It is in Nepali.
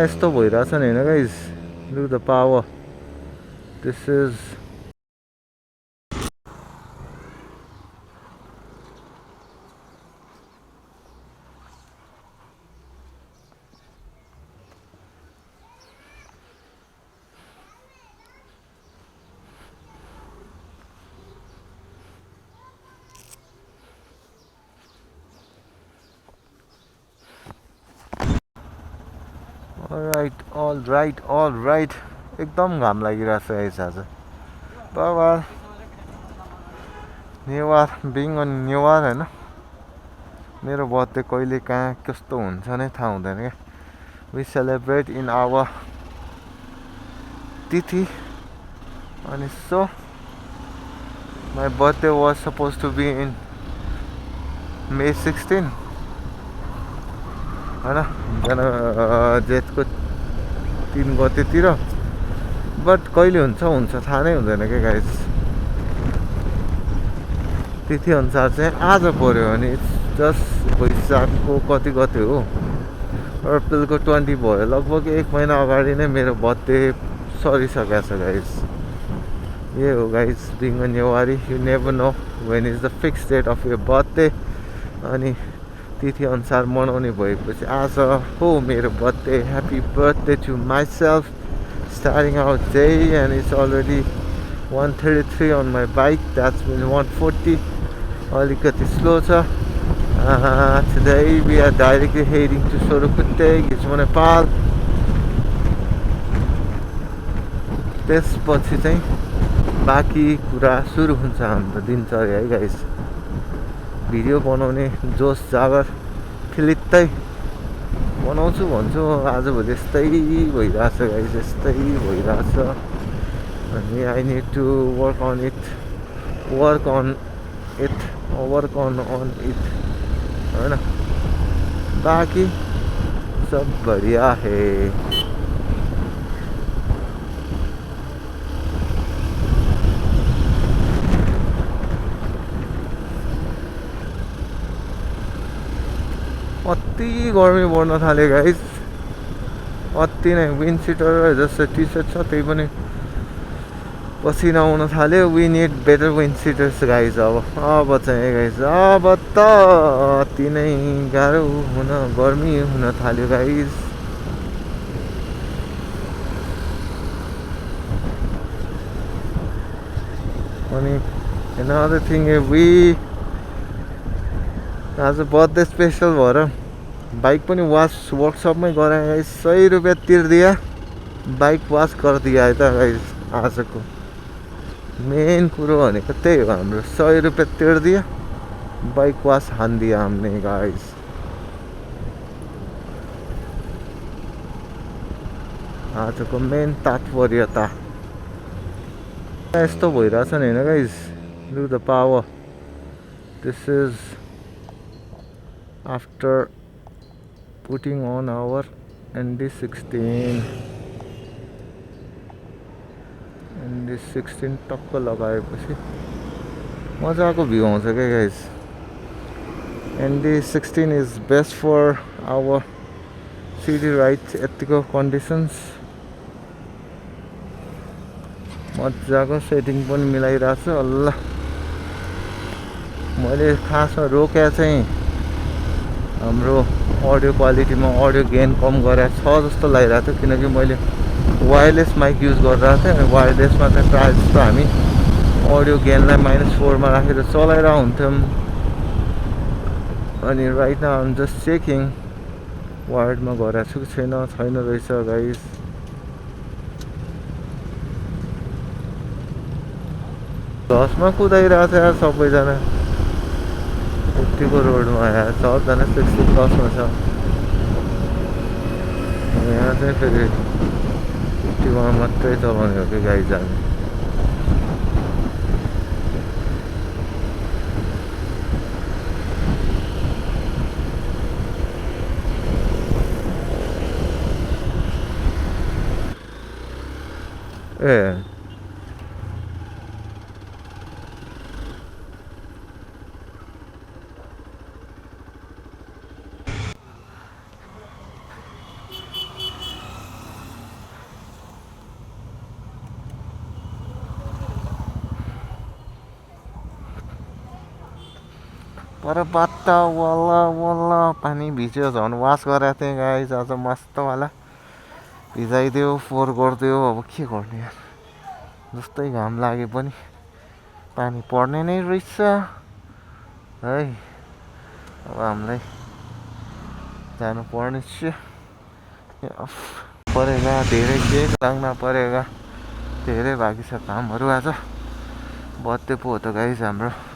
यस्तो भइरहेछ नि होइन guys, look the power. This is all right. एकदम घाम लागिरहेछ गाइस आज. बाबा नेवार बिङ अन नेवार होइन. मेरो बर्थडे कहिले कहाँ कस्तो हुन्छ नै थाहा हुँदैन क्या. वी सेलिब्रेट इन आवर तिथि. अनि so my birthday was suppose to be in May 16 होइन, जेठको 3 गतेतिर. बट कहिले हुन्छ थाहा नै हुँदैन क्या गाइस. तिथि अनुसार चाहिँ आज पऱ्यो भने इट्स जस्ट वैशाखको कति गते हो, अप्रिलको 20 भयो. लगभग 1 महिना अगाडि नै मेरो बर्थडे सरिसकेको छ गाइस. ये हो guys being a Newari. You never know when is the fix date of your birthday. अनि तिथि अनुसार मनाउने भएपछि आज हो मेरो birthday. Happy birthday to myself. Starting our day and it's already 133 on my bike. That's been 140. अलिकति स्लो छ. Today we are directly heading to Sorokute, Gizmo, Nepal. त्यसपछि चाहिँ बाँकी कुरा सुरु हुन्छ हाम्रो दिनचर्या है गाइस. भिडियो बनाउने जोस जागर फिलित्तै बनाउँछु भन्छु. आजभोलि यस्तै भइरहेछ गाइस, यस्तै भइरहेछ. अनि I need to work on it होइन. बाँकी सब बढिया है. अति गर्मी बढ्न थाल्यो गाइस. अति नै. विन्ड सिटर जस्तो टी सर्ट छ त्यही पनि पसिना आउन थाल्यो. We need better windcheaters guys. अब चाहिँ गाइस अब त अति नै गाह्रो गर्मी हुन थाल्यो गाइस. अनि another thing we आज बर्थडे स्पेसल भएर बाइक पनि वास वर्कसपमै गराएँ गाइस. 100 रुपियाँ तिर्दिया बाइक वास गरिदिया है त गाइस. आजको मेन कुरो भनेको त्यही हो हाम्रो. 100 रुपियाँ तिर्दिया बाइक वास हानिदिया हमने गाइस. आजको मेन तात्पर्यता यस्तो भइरहेछ नि होइन guys. Look the power. This is after putting on our ND16 टक्क लगाएपछि मजाको भ्यू आउँछ क्या guys. ND16 is best for our city ride. यतिको कन्डिसन्स मजाको सेटिङ पनि मिलाइरहेको छु. अल्ला मैले खासमा रोक्या चाहिँ हाम्रो अडियो क्वालिटीमा अडियो गेन कम गरेको छ जस्तो लागिरहेको थियो. किनकि मैले वायरलेस माइक युज गरिरहेको थिएँ. अनि वायरलेसमा चाहिँ प्रायः जस्तो हामी अडियो गेनलाई -4 मा राखेर चलाइरहेको हुन्थ्यौँ. अनि right now I am just checking वायर्डमा गरेको छु कि छैन रहेछ गाइस. दसमा कुदाइरहेको छ यार सबैजना. यतिको रोडमा आएर सबजना 60+ छ. यहाँ चाहिँ फेरि 51 मात्रै चलाउने हो कि गाडी जाने. ए पर बात वल्ल वल्ल पानी भिज्यो झन् वास गराएको थिएँ गाइस आज मस्तवाला भिजाइदियो फोहोर गरिदियो अब के गर्ने यार जस्तै घाम लागे पनि पानी पर्ने नै रहेछ है अब हामीलाई जानु पर्ने छ परेगा धेरै केक लाग्न परेगा धेरै बाँकी छ कामहरू आज बर्थडे पो हो त गाइस हाम्रो